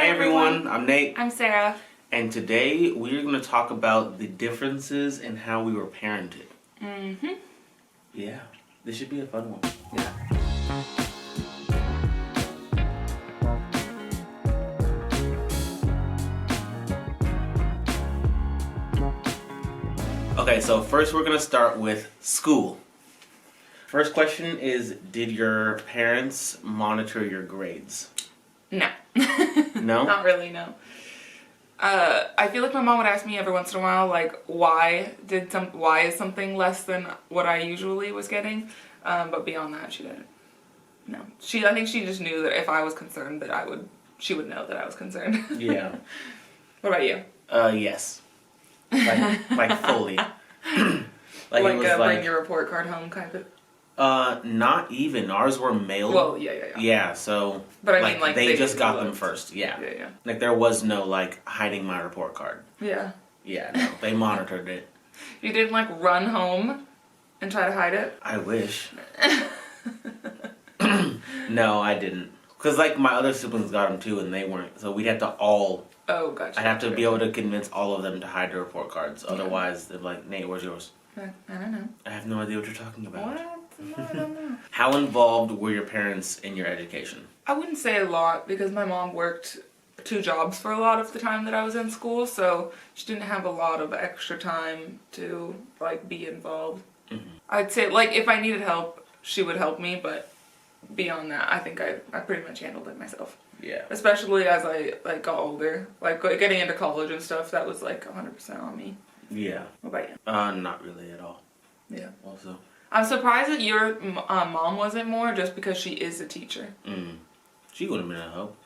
Hi everyone, I'm Nate. I'm Sarah. And today we're going to talk about the differences in how we were parented. Mm-hmm. Yeah, this should be a fun one. Yeah. Okay, so first we're going to start with school. First question is, did your parents monitor your grades? No. No? Not really, no. I feel like my mom would ask me every once in a while, like, why is something less than what I usually was getting? But beyond that, she didn't. No. I think she just knew that if I was concerned she would know that I was concerned. Yeah. What about you? Yes. Like fully. Like bring your report card home kind of? Not even. Ours were mailed. Well, yeah. Yeah, so but I mean, like they just got them first. Yeah. Yeah. Like there was no like hiding my report card. Yeah. Yeah, no. They monitored it. You didn't like run home and try to hide it? I wish. No, I didn't. Cause like my other siblings got them too, and they weren't. So we'd have to all. Oh, gotcha. I'd have to be able to convince all of them to hide their report cards. Otherwise, they're like, Nate, where's yours? I don't know. I have no idea what you're talking about. What? No, I don't know. How involved were your parents in your education? I wouldn't say a lot because my mom worked 2 jobs for a lot of the time that I was in school, so she didn't have a lot of extra time to like be involved. Mm-hmm. I'd say like if I needed help, she would help me, but beyond that, I think I pretty much handled it myself. Yeah. Especially as I like got older, like getting into college and stuff, that was like 100% on me. Yeah. What about you? Not really at all. Yeah. Also. I'm surprised that your mom wasn't more, just because she is a teacher. She would have been a help.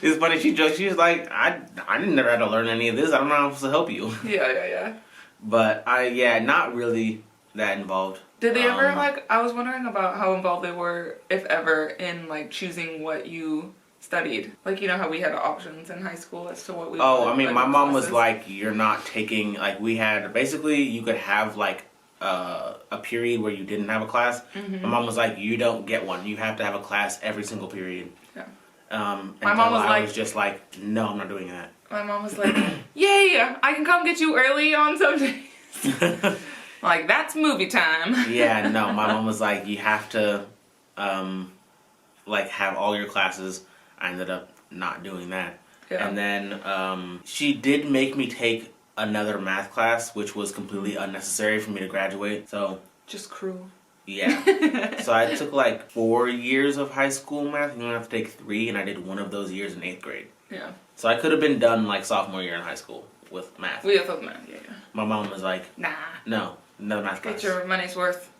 It's funny, she jokes, she was like, I didn't never had to learn any of this, I don't know how I'm supposed to help you. Yeah. But not really that involved. Did they ever, I was wondering about how involved they were, if ever, in like choosing what you studied. Like, you know how we had options in high school as to what we Oh, wanted, I mean, like, my mom classes? was like, you're not taking, like, we had, basically, you could have, like, a period where you didn't have a class. Mm-hmm. My mom was like, you don't get one. You have to have a class every single period. Yeah. My mom was I like, was just like, no, I'm not doing that. My mom was like, yay, I can come get you early on some days. Like, that's movie time. Yeah, no, my mom was like, you have to, like, have all your classes. I ended up not doing that. Yeah. And then she did make me take another math class, which was completely unnecessary for me to graduate. So just cruel. Yeah. So I took like 4 years of high school math, and you only have to take 3, and I did one of those years in 8th grade. Yeah. So I could have been done like sophomore year in high school with math. We have math, yeah. My mom was like, nah. No, another math class. Get your money's worth.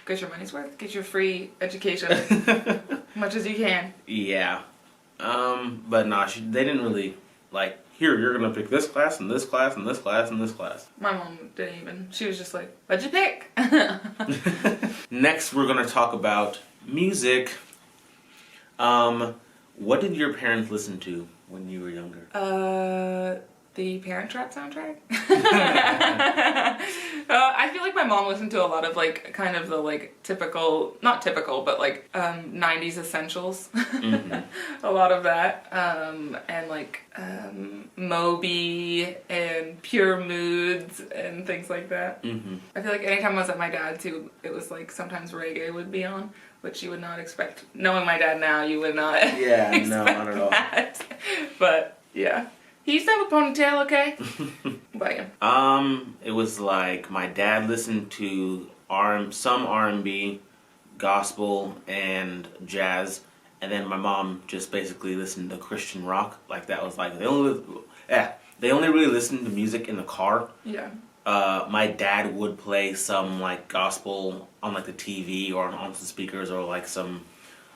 Get your money's worth. Get your free education as much as you can. Yeah. But nah, they didn't really, like, here, you're gonna pick this class, and this class, and this class, and this class. My mom didn't even. She was just like, what'd you pick? Next, we're gonna talk about music. What did your parents listen to when you were younger? The Parent Trap soundtrack. I feel like my mom listened to a lot of like kind of the like typical, not typical, but like 90s essentials. Mm-hmm. A lot of that, and like Moby and Pure Moods and things like that. Mm-hmm. I feel like anytime I was at my dad's, it was like sometimes reggae would be on, which you would not expect. Knowing my dad now, you would not. Yeah, no, not at all. That. But yeah. He used to have a ponytail, okay? About you? It was like my dad listened to some R&B, gospel, and jazz, and then my mom just basically listened to Christian rock. Like that was like they only really listened to music in the car. Yeah. My dad would play some like gospel on like the TV or on some speakers, or like some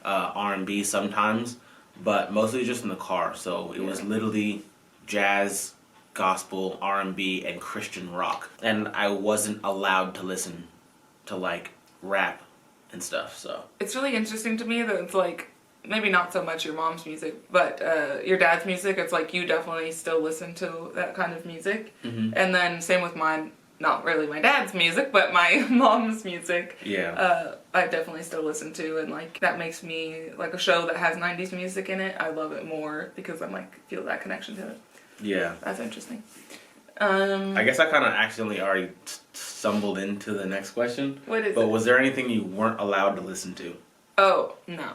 R&B sometimes, but mostly just in the car. So it was literally jazz, gospel, R&B, and Christian rock. And I wasn't allowed to listen to like rap and stuff, so. It's really interesting to me that it's like, maybe not so much your mom's music, but your dad's music, it's like you definitely still listen to that kind of music. Mm-hmm. And then same with mine. not really my dad's music, but my mom's music. Yeah. I definitely still listen to, and like that makes me like a show that has 90s music in it. I love it more because I'm like feel that connection to it. Yeah. That's interesting. I guess I kind of accidentally already stumbled into the next question. What is But it? was there anything you weren't allowed to listen to? Oh, no.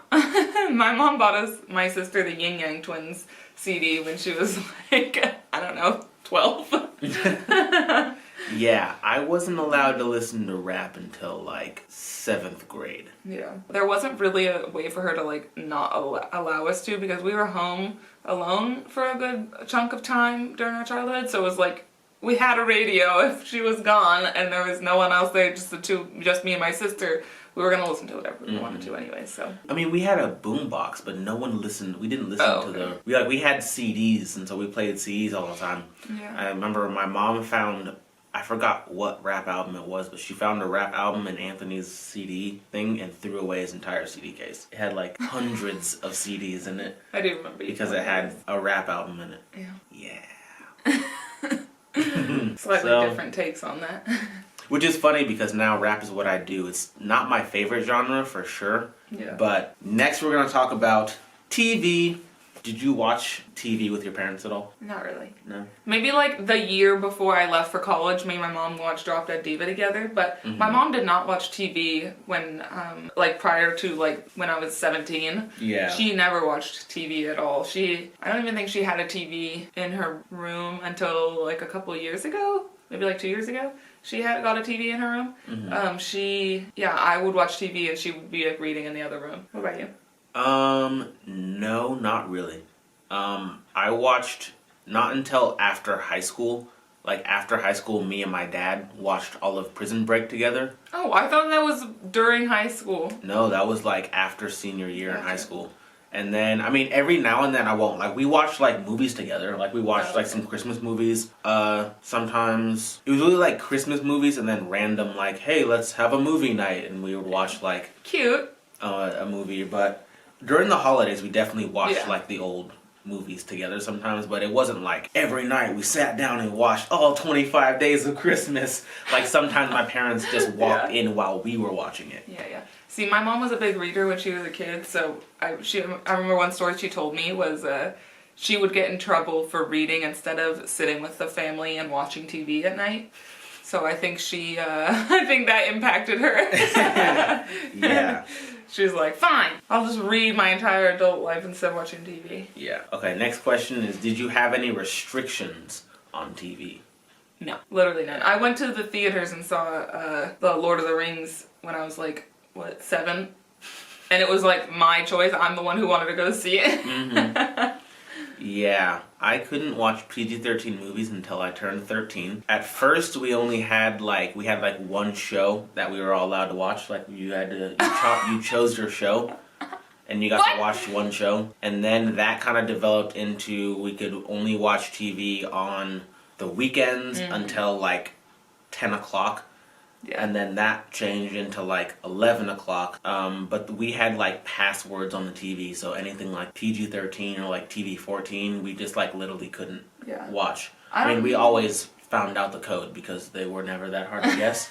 My mom bought my sister, the Yin Yang Twins CD when she was like, I don't know, 12. Yeah, I wasn't allowed to listen to rap until like 7th grade. Yeah. There wasn't really a way for her to like not allow us to, because we were home alone for a good chunk of time during our childhood. So it was like we had a radio if she was gone and there was no one else there, just me and my sister. We were gonna listen to whatever we wanted to anyway. So I mean, we had a boombox, but no one listened. We didn't listen to okay. we had CDs, and so we played CDs all the time. Yeah. I remember my mom found, I forgot what rap album it was, but she found a rap album in Anthony's CD thing and threw away his entire CD case. It had like hundreds of CDs in it. I do remember because it had a rap album in it. Yeah. Slightly different takes on that. Which is funny because now rap is what I do. It's not my favorite genre for sure. Yeah. But next we're going to talk about TV. Did you watch TV with your parents at all? Not really. No? Maybe like the year before I left for college, me and my mom watched Drop Dead Diva together, but my mom did not watch TV when, like prior to like when I was 17. Yeah. She never watched TV at all. I don't even think she had a TV in her room until like a couple of years ago, maybe like 2 years ago. She got a TV in her room. I would watch TV and she would be like reading in the other room. What about you? No, not really. I watched not until after high school. Like after high school, me and my dad watched all of Prison Break together. Oh, I thought that was during high school. No, that was like after senior year in high school. And then, I mean, every now and then I won't. Like, we watched, like, movies together. Like, we watched, like, some Christmas movies. Sometimes, it was really, like, Christmas movies and then random, like, hey, let's have a movie night. And we would watch, like... Cute. A movie. But during the holidays, we definitely watched, like, the old movies together sometimes. But it wasn't, like, every night we sat down and watched all 25 Days of Christmas. Like, sometimes my parents just walked in while we were watching it. Yeah. See, my mom was a big reader when she was a kid, so I remember one story she told me was she would get in trouble for reading instead of sitting with the family and watching TV at night. So I think I think that impacted her. Yeah. She was like, fine, I'll just read my entire adult life instead of watching TV. Yeah. Okay, next question is, did you have any restrictions on TV? No, literally none. I went to the theaters and saw the Lord of the Rings when I was like, 7? And it was like my choice. I'm the one who wanted to go see it. Yeah, I couldn't watch PG-13 movies until I turned 13. At first, we had one show that we were all allowed to watch. Like you chose your show, and you got to watch one show. And then that kind of developed into we could only watch TV on the weekends until like 10 o'clock. Yeah. And then that changed into like 11 o'clock. But we had like passwords on the TV, so anything like PG-13 or like TV-14, we just like literally couldn't watch. I mean, we always found out the code because they were never that hard to guess.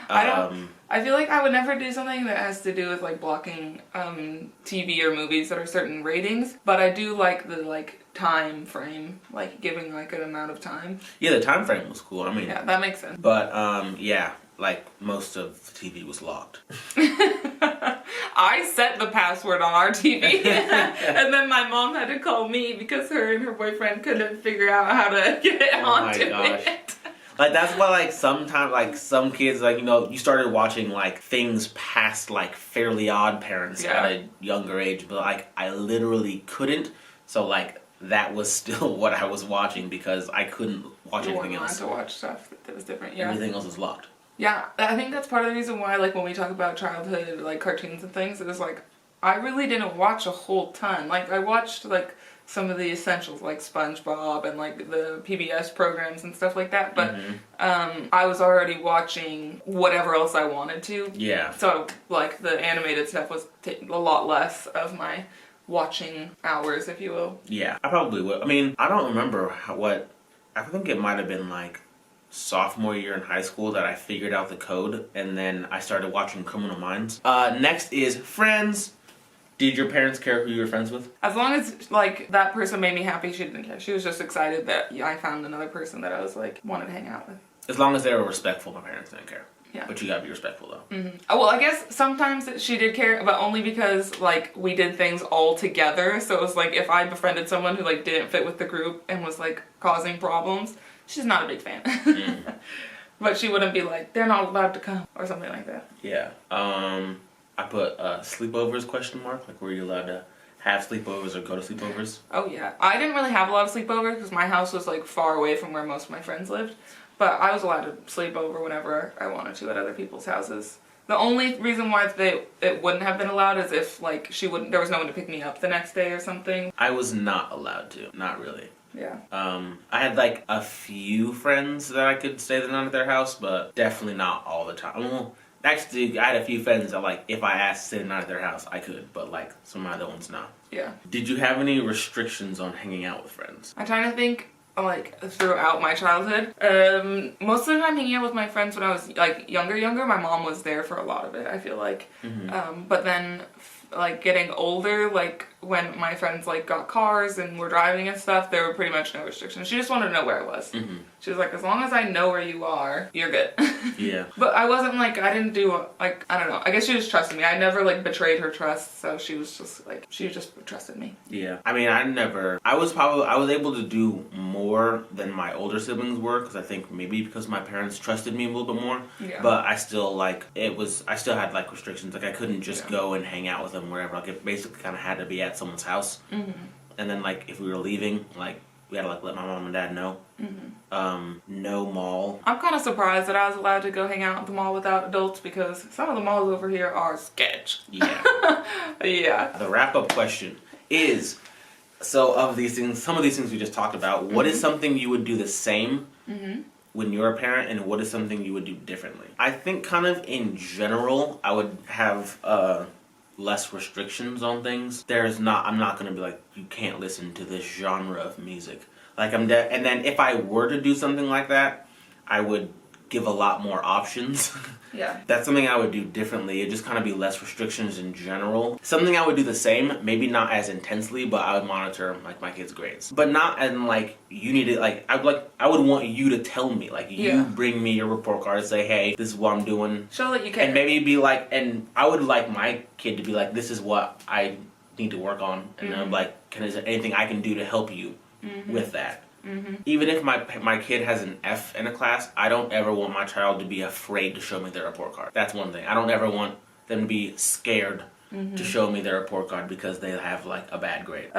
I feel like I would never do something that has to do with like blocking TV or movies that are certain ratings, but I do like the time frame, like giving like an amount of time. Yeah, the time frame was cool. I mean, yeah, that makes sense. But like most of the TV was locked. I set the password on our TV, and then my mom had to call me because her and her boyfriend couldn't figure out how to get it onto it. Like, that's why, like, sometimes, like, some kids, like, you started watching, like, things past, like, Fairly Odd Parents at a younger age, but, like, I literally couldn't, so, like, that was still what I was watching because I couldn't watch anything else. You weren't allowed to watch stuff that was different, yeah. Everything else was locked. Yeah, I think that's part of the reason why, like, when we talk about childhood, like, cartoons and things, it was, like, I really didn't watch a whole ton. Like, I watched, like, some of the essentials, like SpongeBob and, like, the PBS programs and stuff like that, but I was already watching whatever else I wanted to. Yeah. So, like, the animated stuff was taking a lot less of my watching hours, if you will. Yeah, I probably would. I mean, I don't remember I think it might have been, like, sophomore year in high school that I figured out the code, and then I started watching Criminal Minds. Next is friends. Did your parents care who you were friends with? As long as like that person made me happy, she didn't care. She was just excited that I found another person that I was like wanted to hang out with. As long as they were respectful, my parents didn't care. Yeah. But you gotta be respectful though. Mm-hmm. Oh, well, I guess sometimes she did care, but only because like we did things all together. So it was like if I befriended someone who like didn't fit with the group and was like causing problems, she's not a big fan. But she wouldn't be like, they're not allowed to come or something like that. Yeah. I put sleepovers question mark. Like, were you allowed to have sleepovers or go to sleepovers? Oh yeah. I didn't really have a lot of sleepovers because my house was like far away from where most of my friends lived. But I was allowed to sleep over whenever I wanted to at other people's houses. The only reason why it wouldn't have been allowed is if like there was no one to pick me up the next day or something. I was not allowed to. Not really. Yeah. I had like a few friends that I could stay the night at their house, but definitely not all the time. Well, actually, I had a few friends that like if I asked to stay the night at their house, I could, but like some other ones not. Yeah. Did you have any restrictions on hanging out with friends? I'm trying to think like throughout my childhood. Most of the time hanging out with my friends when I was like younger, my mom was there for a lot of it, I feel like. But then like getting older, like when my friends like got cars and were driving and stuff, there were pretty much no restrictions. She just wanted to know where I was. She was like, as long as I know where you are, you're good. Yeah. But I wasn't like, I didn't do like, I don't know. I guess she just trusted me. I never like betrayed her trust, so she was just like, she just trusted me. Yeah. I mean, I was able to do more than my older siblings were, because I think maybe because my parents trusted me a little bit more. Yeah. But I still like, I still had like restrictions. Like I couldn't just go and hang out with them wherever. Like it basically kind of had to be at someone's house. And then like if we were leaving, like we had to like let my mom and dad know. No mall. I'm kind of surprised that I was allowed to go hang out at the mall without adults because some of the malls over here are sketch. Yeah. Yeah. The wrap-up question is, so of these things, some of these things we just talked about, what is something you would do the same when you're a parent, and what is something you would do differently? I think kind of in general, I would have less restrictions on things. I'm not gonna be like, you can't listen to this genre of music. Like and then if I were to do something like that, I would give a lot more options. Yeah. That's something I would do differently. It'd just kind of be less restrictions in general. Something I would do the same, maybe not as intensely, but I would monitor like my kids' grades. But not in like, you need to like, I would want you to tell me, like you bring me your report card and say, hey, this is what I'm doing. Show that you care. And maybe be like, and I would like my kid to be like, this is what I need to work on. And I'm like, is there anything I can do to help you with that? Even if my kid has an F in a class, I don't ever want my child to be afraid to show me their report card. That's one thing. I don't ever want them to be scared to show me their report card because they have like a bad grade.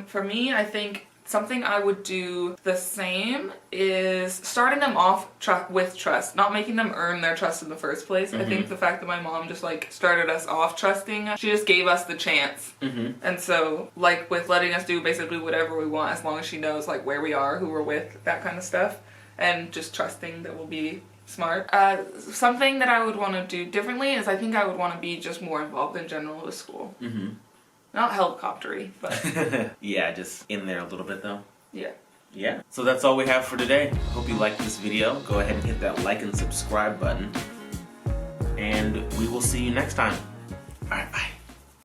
For me, I think something I would do the same is starting them off with trust, not making them earn their trust in the first place. I think the fact that my mom just like started us off trusting, she just gave us the chance. And so like with letting us do basically whatever we want as long as she knows like where we are, who we're with, that kind of stuff, and just trusting that we'll be smart. Something that I would want to do differently is I think I would want to be just more involved in general with school. Not helicoptery, but yeah, just in there a little bit though. Yeah. Yeah. So that's all we have for today. Hope you liked this video. Go ahead and hit that like and subscribe button. And we will see you next time. Alright, bye.